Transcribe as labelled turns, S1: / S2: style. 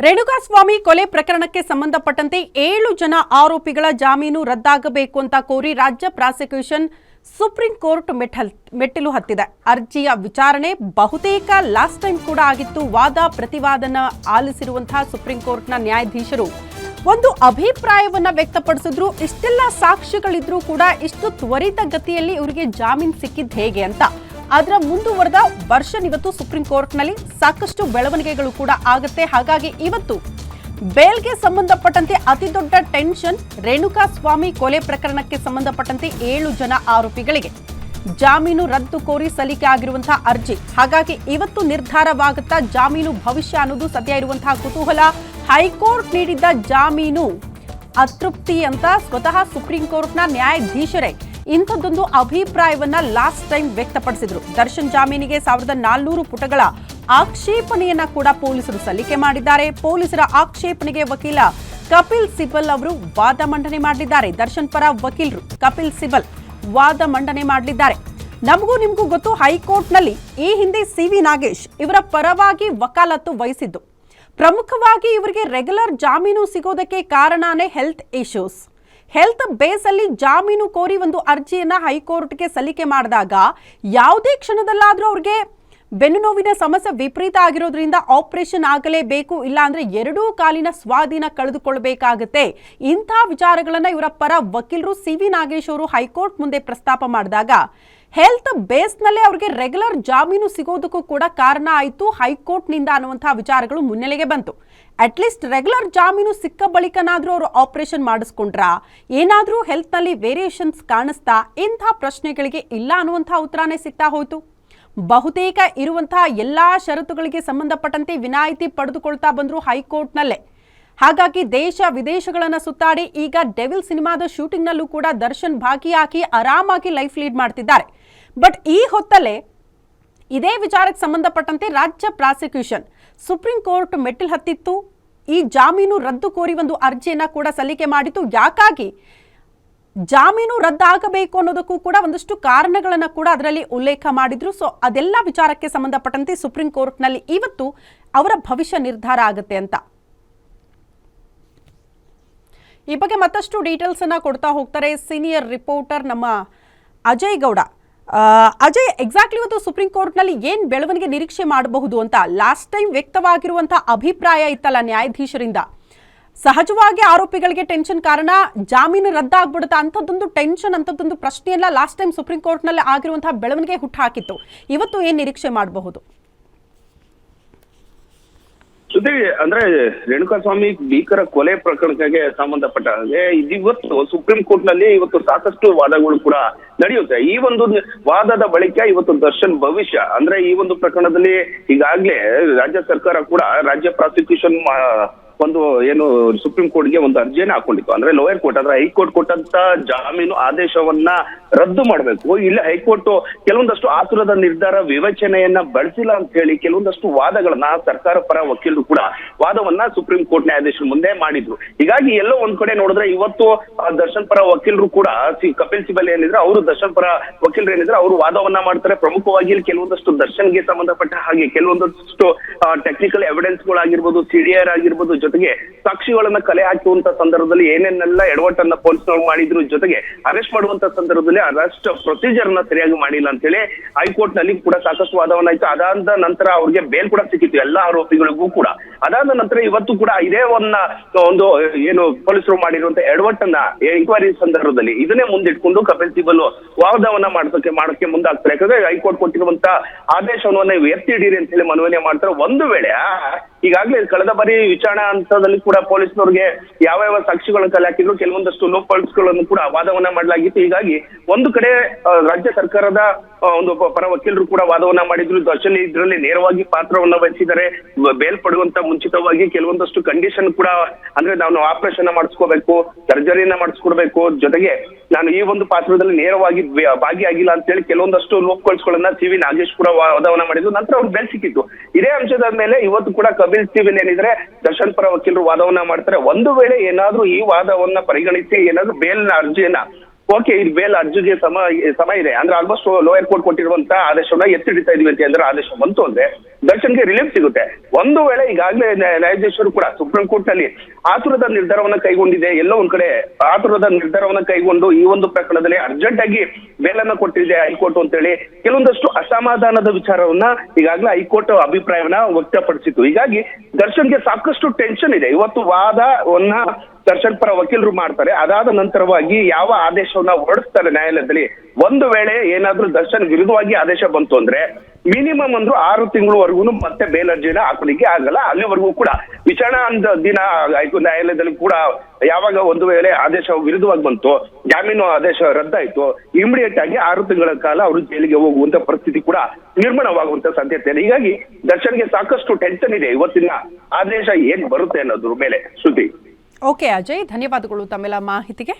S1: ರೇಣುಕಾಸ್ವಾಮಿ ಕೊಲೆ ಪ್ರಕರಣಕ್ಕೆ ಸಂಬಂಧಪಟ್ಟಂತೆ 7 ಜನ ಆರೋಪಿಗಳ ಜಾಮೀನು ರದ್ದಾಗಬೇಕು ಅಂತ ಕೋರಿ ರಾಜ್ಯ ಪ್ರಾಸಿಕ್ಯೂಷನ್ ಸುಪ್ರೀಂ ಕೋರ್ಟ್ ಮೆಟ್ಟಿಲು ಹತ್ತಿದೆ. ಅರ್ಜಿಯ ವಿಚಾರಣೆ ಬಹುತೇಕ ಲಾಸ್ಟ್ ಟೈಮ್ ಕೂಡ ಆಗಿತ್ತು. ವಾದ ಪ್ರತಿವಾದನ ಆಲಿಸಿರುವಂತಹ ಸುಪ್ರೀಂ ಕೋರ್ಟ್ನ ನ್ಯಾಯಾಧೀಶರು ಒಂದು ಅಭಿಪ್ರಾಯವನ್ನ ವ್ಯಕ್ತಪಡಿಸಿದ್ರು. ಇಷ್ಟೆಲ್ಲ ಸಾಕ್ಷ್ಯಗಳಿದ್ರೂ ಕೂಡ ಇಷ್ಟು ತ್ವರಿತ ಗತಿಯಲ್ಲಿ ಇವರಿಗೆ ಜಾಮೀನು ಸಿಕ್ಕಿದ್ದು ಹೇಗೆ ಅಂತ. ಅದರ ಮುಂದುವರೆದ ವರ್ಷನ್ ಇವತ್ತು ಸುಪ್ರೀಂ ಕೋರ್ಟ್ನಲ್ಲಿ ಸಾಕಷ್ಟು ಬೆಳವಣಿಗೆಗಳು ಕೂಡ ಆಗುತ್ತೆ. ಹಾಗಾಗಿ ಇವತ್ತು ಬೇಲ್ಗೆ ಸಂಬಂಧಪಟ್ಟಂತೆ ಅತಿ ದೊಡ್ಡ ಟೆನ್ಷನ್ ರೇಣುಕಾಸ್ವಾಮಿ ಕೊಲೆ ಪ್ರಕರಣಕ್ಕೆ ಸಂಬಂಧಪಟ್ಟಂತೆ 7 ಜನ ಆರೋಪಿಗಳಿಗೆ ಜಾಮೀನು ರದ್ದು ಕೋರಿ ಸಲ್ಲಿಕೆ ಆಗಿರುವಂತಹ ಅರ್ಜಿ. ಹಾಗಾಗಿ ಇವತ್ತು ನಿರ್ಧಾರವಾಗುತ್ತಾ ಜಾಮೀನು ಭವಿಷ್ಯ ಅನ್ನೋದು ಸದ್ಯ ಇರುವಂತಹ ಕುತೂಹಲ. ಹೈಕೋರ್ಟ್ ನೀಡಿದ್ದ ಜಾಮೀನು ಅತೃಪ್ತಿ ಅಂತ ಸ್ವತಃ ಸುಪ್ರೀಂ ಕೋರ್ಟ್ನ ನ್ಯಾಯಾಧೀಶರೇ ಇಂಥದ್ದೊಂದು ಅಭಿಪ್ರಾಯವನ್ನ ಲಾಸ್ಟ್ ಟೈಮ್ ವ್ಯಕ್ತಪಡಿಸಿದ್ರು. ದರ್ಶನ್ ಜಾಮೀನಿಗೆ 1400 ಪುಟಗಳ ಆಕ್ಷೇಪಣೆಯನ್ನ ಕೂಡ ಪೊಲೀಸರು ಸಲ್ಲಿಕೆ ಮಾಡಿದ್ದಾರೆ. ಪೊಲೀಸರ ಆಕ್ಷೇಪಣೆಗೆ ವಕೀಲ ಕಪಿಲ್ ಸಿಬಲ್ ಅವರು ವಾದ ಮಂಡನೆ ಮಾಡಲಿದ್ದಾರೆ. ದರ್ಶನ್ ಪರ ವಕೀಲರು ಕಪಿಲ್ ಸಿಬಲ್ ವಾದ ಮಂಡನೆ ಮಾಡಲಿದ್ದಾರೆ. ನಮಗೂ ನಿಮಗೂ ಗೊತ್ತು, ಹೈಕೋರ್ಟ್ನಲ್ಲಿ ಈ ಹಿಂದೆ CV ನಾಗೇಶ್ ಇವರ ಪರವಾಗಿ ವಕಾಲತ್ತು ವಹಿಸಿದ್ದು. ಪ್ರಮುಖವಾಗಿ ಇವರಿಗೆ ರೆಗ್ಯುಲರ್ ಜಾಮೀನು ಸಿಗೋದಕ್ಕೆ ಕಾರಣನೇ ಹೆಲ್ತ್ ಇಶ್ಯೂಸ್. ಹೆಲ್ತ್ ಬೇಸ್ ಅಲ್ಲಿ ಜಾಮೀನು ಕೋರಿ ಒಂದು ಅರ್ಜಿಯನ್ನ ಹೈಕೋರ್ಟ್ಗೆ ಸಲ್ಲಿಕೆ ಮಾಡಿದಾಗ ಯಾವುದೇ ಕ್ಷಣದಲ್ಲಾದ್ರೂ ಅವ್ರಿಗೆ ಬೆನ್ನು ನೋವಿನ ಸಮಸ್ಯೆ ವಿಪರೀತ ಆಗಿರೋದ್ರಿಂದ ಆಪರೇಷನ್ ಆಗಲೇಬೇಕು, ಇಲ್ಲ ಅಂದ್ರೆ 2 ಕಾಲಿನ ಸ್ವಾಧೀನ ಕಳೆದುಕೊಳ್ಬೇಕಾಗುತ್ತೆ. ಇಂಥ ವಿಚಾರಗಳನ್ನ ಇವರ ಪರ ವಕೀಲರು CV ನಾಗೇಶ್ ಅವರು ಹೈಕೋರ್ಟ್ ಮುಂದೆ ಪ್ರಸ್ತಾಪ ಮಾಡಿದಾಗ ಹೆಲ್ತ್ ಬೇಸ್ನಲ್ಲೇ ಅವ್ರಿಗೆ ರೆಗ್ಯುಲರ್ ಜಾಮೀನು ಸಿಗೋದಕ್ಕೂ ಕೂಡ ಕಾರಣ ಆಯಿತು ಹೈಕೋರ್ಟ್ನಿಂದ ಅನ್ನುವಂತಹ ವಿಚಾರಗಳು ಮುನ್ನೆಲೆಗೆ ಬಂತು. ಅಟ್ಲೀಸ್ಟ್ ರೆಗ್ಯುಲರ್ ಜಾಮೀನು ಸಿಕ್ಕ ಬಳಿಕನಾದ್ರೂ ಅವರು ಆಪರೇಷನ್ ಮಾಡಿಸ್ಕೊಂಡ್ರಾ, ಏನಾದ್ರೂ ಹೆಲ್ತ್ನಲ್ಲಿ ವೇರಿಯೇಷನ್ಸ್ ಕಾಣಿಸ್ತಾ, ಇಂಥ ಪ್ರಶ್ನೆಗಳಿಗೆ ಇಲ್ಲ ಅನ್ನುವಂತಹ ಉತ್ತರನೇ ಸಿಗ್ತಾ ಹೋಯ್ತು. ಬಹುತೇಕ ಇರುವಂತಹ ಎಲ್ಲಾ ಷರತ್ತುಗಳಿಗೆ ಸಂಬಂಧಪಟ್ಟಂತೆ ವಿನಾಯಿತಿ ಪಡೆದುಕೊಳ್ತಾ ಬಂದ್ರು ಹೈಕೋರ್ಟ್ನಲ್ಲೇ. ಹಾಗಾಗಿ ದೇಶ ವಿದೇಶಗಳನ್ನ ಸುತ್ತಾಡಿ ಈಗ ಡೆವಿಲ್ ಸಿನಿಮಾದ ಶೂಟಿಂಗ್ನಲ್ಲೂ ಕೂಡ ದರ್ಶನ್ ಭಾಗಿಯಾಗಿ ಆರಾಮಾಗಿ ಲೈಫ್ ಲೀಡ್ ಮಾಡ್ತಿದ್ದಾರೆ. ಬಟ್ ಈ ಹೊತ್ತಲ್ಲೇ ಇದೇ ವಿಚಾರಕ್ಕೆ ಸಂಬಂಧಪಟ್ಟಂತೆ ರಾಜ್ಯ ಪ್ರಾಸಿಕ್ಯೂಷನ್ ಸುಪ್ರೀಂ ಕೋರ್ಟ್ ಮೆಟ್ಟಿಲು ಹತ್ತಿತ್ತು. ಈ ಜಾಮೀನು ರದ್ದು ಕೋರಿ ಒಂದು ಅರ್ಜಿಯನ್ನ ಕೂಡ ಸಲ್ಲಿಕೆ ಮಾಡಿತ್ತು. ಯಾಕಾಗಿ ಜಾಮೀನು ರದ್ದಾಗಬೇಕು ಅನ್ನೋದಕ್ಕೂ ಕೂಡ ಒಂದಷ್ಟು ಕಾರಣಗಳನ್ನ ಕೂಡ ಅದರಲ್ಲಿ ಉಲ್ಲೇಖ ಮಾಡಿದ್ರು. ಸೊ ಅದೆಲ್ಲ ವಿಚಾರಕ್ಕೆ ಸಂಬಂಧಪಟ್ಟಂತೆ ಸುಪ್ರೀಂ ಕೋರ್ಟ್ನಲ್ಲಿ ಇವತ್ತು ಅವರ ಭವಿಷ್ಯ ನಿರ್ಧಾರ ಆಗುತ್ತೆ ಅಂತ. ಈ ಬಗ್ಗೆ ಮತ್ತಷ್ಟು ಡೀಟೇಲ್ಸ್ ಅನ್ನ ಕೊಡ್ತಾ ಹೋಗ್ತಾರೆ ಸೀನಿಯರ್ ರಿಪೋರ್ಟರ್ ನಮ್ಮ ಅಜಯ್ ಗೌಡ. ಅಜಯ್, ಎಕ್ಸಾಕ್ಟ್ಲಿ ಇವತ್ತು ಸುಪ್ರೀಂ ಕೋರ್ಟ್ನಲ್ಲಿ ಏನ್ ಬೆಳವಣಿಗೆ ನಿರೀಕ್ಷೆ ಮಾಡಬಹುದು ಅಂತ? ಲಾಸ್ಟ್ ಟೈಮ್ ವ್ಯಕ್ತವಾಗಿರುವಂತಹ ಅಭಿಪ್ರಾಯ ಇತ್ತಲ್ಲ ನ್ಯಾಯಾಧೀಶರಿಂದ, ಸಹಜವಾಗಿ ಆರೋಪಿಗಳಿಗೆ ಟೆನ್ಷನ್ ಕಾರಣ ಜಾಮೀನು ರದ್ದಾಗ್ಬಿಡುತ್ತಾ ಅಂಥದ್ದೊಂದು ಟೆನ್ಷನ್, ಅಂಥದ್ದೊಂದು ಪ್ರಶ್ನೆಯಲ್ಲ ಲಾಸ್ಟ್ ಟೈಮ್ ಸುಪ್ರೀಂ ಕೋರ್ಟ್ನಲ್ಲಿ ಆಗಿರುವಂತಹ ಬೆಳವಣಿಗೆ ಹುಟ್ಟುಹಾಕಿತ್ತು. ಇವತ್ತು ಏನ್ ನಿರೀಕ್ಷೆ ಮಾಡಬಹುದು?
S2: ಜೊತೆಗೆ ಅಂದ್ರೆ ರೇಣುಕಾಸ್ವಾಮಿ ಭೀಕರ ಕೊಲೆ ಪ್ರಕರಣಕ್ಕೆ ಸಂಬಂಧಪಟ್ಟ ಹಾಗೆ ಇವತ್ತು ಸುಪ್ರೀಂ ಕೋರ್ಟ್ ನಲ್ಲಿ ಇವತ್ತು ಸಾಕಷ್ಟು ವಾದಗಳು ಕೂಡ ನಡೆಯುತ್ತೆ. ಈ ಒಂದು ವಾದದ ಬಳಿಕ ಇವತ್ತು ದರ್ಶನ್ ಭವಿಷ್ಯ ಅಂದ್ರೆ ಈ ಒಂದು ಪ್ರಕರಣದಲ್ಲಿ ಈಗಾಗ್ಲೇ ರಾಜ್ಯ ಸರ್ಕಾರ ಕೂಡ ರಾಜ್ಯ ಪ್ರಾಸಿಕ್ಯೂಷನ್ ಒಂದು ಏನು ಸುಪ್ರೀಂ ಕೋರ್ಟ್ಗೆ ಒಂದು ಅರ್ಜಿಯನ್ನ ಹಾಕೊಂಡಿತ್ತು. ಅಂದ್ರೆ ಲೋಯರ್ ಕೋರ್ಟ್ ಅಂದ್ರೆ ಹೈಕೋರ್ಟ್ ಕೊಟ್ಟಂತ ಜಾಮೀನು ಆದೇಶವನ್ನ ರದ್ದು ಮಾಡಬೇಕು. ಇಲ್ಲಿ ಹೈಕೋರ್ಟ್ ಕೆಲವೊಂದಷ್ಟು ಆತುರದ ನಿರ್ಧಾರ ವಿವೇಚನೆಯನ್ನ ಬಳಸಿಲ್ಲ ಅಂತ ಹೇಳಿ ಕೆಲವೊಂದಷ್ಟು ವಾದಗಳನ್ನ ಸರ್ಕಾರ ಪರ ವಕೀಲರು ಕೂಡ ವಾದವನ್ನ ಸುಪ್ರೀಂ ಕೋರ್ಟ್ ನ್ಯಾಯಾಧೀಶರ ಮುಂದೆ ಮಾಡಿದ್ರು. ಹೀಗಾಗಿ ಎಲ್ಲೋ ಒಂದ್ ಕಡೆ ನೋಡಿದ್ರೆ ಇವತ್ತು ದರ್ಶನ್ ಪರ ವಕೀಲರು ಕೂಡ ಕಪಿಲ್ ಸಿಬಲ್ ಏನಿದ್ರೆ ಅವರು ದರ್ಶನ್ ಪರ ವಕೀಲರು ಏನಿದ್ರೆ ಅವರು ವಾದವನ್ನ ಮಾಡ್ತಾರೆ. ಪ್ರಮುಖವಾಗಿ ಇಲ್ಲಿ ಕೆಲವೊಂದಷ್ಟು ದರ್ಶನ್ಗೆ ಸಂಬಂಧಪಟ್ಟ ಹಾಗೆ ಕೆಲವೊಂದಷ್ಟು ಟೆಕ್ನಿಕಲ್ ಎವಿಡೆನ್ಸ್ ಗಳಾಗಿರ್ಬೋದು, CDR ಆಗಿರ್ಬೋದು, ಜೊತೆಗೆ ಸಾಕ್ಷಿಗಳನ್ನ ಕಲೆ ಹಾಕುವಂತ ಸಂದರ್ಭದಲ್ಲಿ ಏನೇನೆಲ್ಲ ಎಡವಟ್ಟನ್ನ ಪೊಲೀಸ್ನವ್ರು ಮಾಡಿದ್ರು, ಜೊತೆಗೆ ಅರೆಸ್ಟ್ ಮಾಡುವಂತ ಸಂದರ್ಭದಲ್ಲಿ ಅರೆಸ್ಟ್ ಪ್ರೊಸೀಜರ್ ನ ಸರಿಯಾಗಿ ಮಾಡಿಲ್ಲ ಅಂತ ಹೇಳಿ ಹೈಕೋರ್ಟ್ ನಲ್ಲಿ ಕೂಡ ಸಾಕಷ್ಟು ವಾದವನ್ನ ಆಯ್ತು. ಅದಾದ ನಂತರ ಅವ್ರಿಗೆ ಬೇಲ್ ಕೂಡ ಸಿಕ್ಕಿತ್ತು ಎಲ್ಲಾ ಆರೋಪಿಗಳಿಗೂ ಕೂಡ. ಅದಾದ ನಂತರ ಇವತ್ತು ಕೂಡ ಇದೇ ಒಂದು ಏನು ಪೊಲೀಸರು ಮಾಡಿರುವಂತ ಎಡವಟ್ಟನ್ನ ಎಂಕ್ವೈರಿ ಸಂದರ್ಭದಲ್ಲಿ ಇದನ್ನೇ ಮುಂದಿಟ್ಕೊಂಡು ಕಪಿಲ್ ಸಿಬಲ್ ವಾದವನ್ನ ಮಾಡಕ್ಕೆ ಮುಂದಾಗ್ತಾರೆ. ಯಾಕಂದ್ರೆ ಹೈಕೋರ್ಟ್ ಕೊಟ್ಟಿರುವಂತ ಆದೇಶವನ್ನ ಎತ್ತಿ ಹಿಡೀರಿ ಅಂತ ಹೇಳಿ ಮನವಿ ಮಾಡ್ತಾರೆ. ಒಂದು ವೇಳೆ ಈಗಾಗಲೇ ಕಳೆದ ಬಾರಿ ವಿಚಾರಣಾ ಹಂತದಲ್ಲಿ ಕೂಡ ಪೊಲೀಸ್ನವ್ರಿಗೆ ಯಾವ ಸಾಕ್ಷಿಗಳನ್ನು ಕಲೆ ಹಾಕಿದ್ರು, ಕೆಲವೊಂದಷ್ಟು ಲೋಪಾಲ್ಸ್ ಗಳನ್ನು ಕೂಡ ವಾದವನ್ನ ಮಾಡಲಾಗಿತ್ತು. ಹೀಗಾಗಿ ಒಂದು ಕಡೆ ರಾಜ್ಯ ಸರ್ಕಾರದ ಒಂದು ಪರ ವಕೀಲರು ಕೂಡ ವಾದವನ್ನ ಮಾಡಿದ್ರು. ದರ್ಶನ್ ಇದರಲ್ಲಿ ನೇರವಾಗಿ ಪಾತ್ರವನ್ನ ವಹಿಸಿದ್ದಾರೆ. ಬೇಲ್ ಪಡೆಯುವಂತ ಮುಂಚಿತವಾಗಿ ಕೆಲವೊಂದಷ್ಟು ಕಂಡೀಷನ್ ಕೂಡ ಅಂದ್ರೆ ನಾನು ಆಪರೇಷನ್ ಮಾಡಿಸ್ಕೋಬೇಕು, ಸರ್ಜರಿಯನ್ನ ಮಾಡಿಸ್ಕೊಡ್ಬೇಕು, ಜೊತೆಗೆ ನಾನು ಈ ಒಂದು ಪಾತ್ರದಲ್ಲಿ ನೇರವಾಗಿ ಭಾಗಿಯಾಗಿಲ್ಲ ಅಂತ ಹೇಳಿ ಕೆಲವೊಂದಷ್ಟು ಲೋಪ್ಕೊಳ್ಸ್ಗಳನ್ನ CV ನಾಗೇಶ್ ಕೂಡ ವಾದವನ್ನ ಮಾಡಿದ್ರು. ನಂತರ ಅವ್ರು ಬೇಲ್ ಸಿಕ್ಕಿತ್ತು. ಇದೇ ಅಂಶದ ಮೇಲೆ ಇವತ್ತು ಕೂಡ ಕಪಿಲ್ ಸಿಬಲ್ ಏನಿದ್ರೆ ದರ್ಶನ್ ಪರ ವಕೀಲರು ವಾದವನ್ನ ಮಾಡ್ತಾರೆ. ಒಂದು ವೇಳೆ ಏನಾದ್ರೂ ಈ ವಾದವನ್ನ ಪರಿಗಣಿಸಿ ಏನಾದ್ರೂ ಬೇಲ್ನ ಅರ್ಜಿಯನ್ನ ಓಕೆ ಇದು ಬೇಲ್ ಅರ್ಜಿಗೆ ಸಮಯ ಇದೆ ಅಂದ್ರೆ ಆಲ್ಮೋಸ್ಟ್ ಲೋಯರ್ ಕೋರ್ಟ್ ಕೊಟ್ಟಿರುವಂತ ಆದೇಶವನ್ನ ಎತ್ತಿಡಿತಾ ಇದೀವಿ ಅಂತ ಅಂದ್ರೆ ಆದೇಶ ಬಂತು ಅಂದ್ರೆ ದರ್ಶನ್ಗೆ ರಿಲೀಫ್ ಸಿಗುತ್ತೆ. ಒಂದು ವೇಳೆ ಈಗಾಗಲೇ ನ್ಯಾಯಾಧೀಶರು ಕೂಡ ಸುಪ್ರೀಂ ಕೋರ್ಟ್ ನಲ್ಲಿ ಆತುರದ ನಿರ್ಧಾರವನ್ನ ಕೈಗೊಂಡಿದೆ, ಎಲ್ಲೋ ಒಂದ್ ಕಡೆ ಆತುರದ ನಿರ್ಧಾರವನ್ನ ಕೈಗೊಂಡು ಈ ಒಂದು ಪ್ರಕರಣದಲ್ಲಿ ಅರ್ಜೆಂಟ್ ಆಗಿ ಬೇಲನ್ನ ಕೊಟ್ಟಿದೆ ಹೈಕೋರ್ಟ್ ಅಂತ ಹೇಳಿ ಕೆಲವೊಂದಷ್ಟು ಅಸಮಾಧಾನದ ವಿಚಾರವನ್ನ ಈಗಾಗಲೇ ಹೈಕೋರ್ಟ್ ಅಭಿಪ್ರಾಯವನ್ನ ವ್ಯಕ್ತಪಡಿಸಿತ್ತು. ಹೀಗಾಗಿ ದರ್ಶನ್ಗೆ ಸಾಕಷ್ಟು ಟೆನ್ಷನ್ ಇದೆ. ಇವತ್ತು ವಾದವನ್ನ ದರ್ಶನ್ ಪರ ವಕೀಲರು ಮಾಡ್ತಾರೆ, ಅದಾದ ನಂತರವಾಗಿ ಯಾವ ಆದೇಶವನ್ನ ಹೊರಡಿಸ್ತಾರೆ ನ್ಯಾಯಾಲಯದಲ್ಲಿ. ಒಂದು ವೇಳೆ ಏನಾದ್ರೂ ದರ್ಶನ್ ವಿರುದ್ಧವಾಗಿ ಆದೇಶ ಬಂತು ಅಂದ್ರೆ ಮಿನಿಮಮ್ ಅಂದ್ರೂ 6 ತಿಂಗಳವರೆಗೂ ಮತ್ತೆ ಬೇಲ್ ಅರ್ಜಿನ ಹಾಕಲಿಕ್ಕೆ ಆಗಲ್ಲ. ಅಲ್ಲಿವರೆಗೂ ಕೂಡ ವಿಚಾರಣಾ ದಿನ ನ್ಯಾಯಾಲಯದಲ್ಲಿ ಕೂಡ ಯಾವಾಗ ಒಂದು ವೇಳೆ ಆದೇಶ ವಿರುದ್ಧವಾಗಿ ಬಂತು, ಜಾಮೀನು ಆದೇಶ ರದ್ದಾಯ್ತು, ಇಮಿಡಿಯೇಟ್ ಆಗಿ 6 ತಿಂಗಳ ಕಾಲ ಅವರು ಜೈಲಿಗೆ ಹೋಗುವಂತ ಪರಿಸ್ಥಿತಿ ಕೂಡ ನಿರ್ಮಾಣವಾಗುವಂತ ಸಾಧ್ಯತೆ ಇದೆ. ಹೀಗಾಗಿ ದರ್ಶನ್ಗೆ ಸಾಕಷ್ಟು ಟೆನ್ಷನ್ ಇದೆ ಇವತ್ತಿನ ಆದೇಶ ಏನ್ ಬರುತ್ತೆ ಅನ್ನೋದ್ರ ಮೇಲೆ. ಶ್ರುತಿ.
S1: ಓಕೆ ಅಜಯ್, ಧನ್ಯವಾದಗಳು ತಮ್ಮೆಲ್ಲ ಮಾಹಿತಿಗೆ.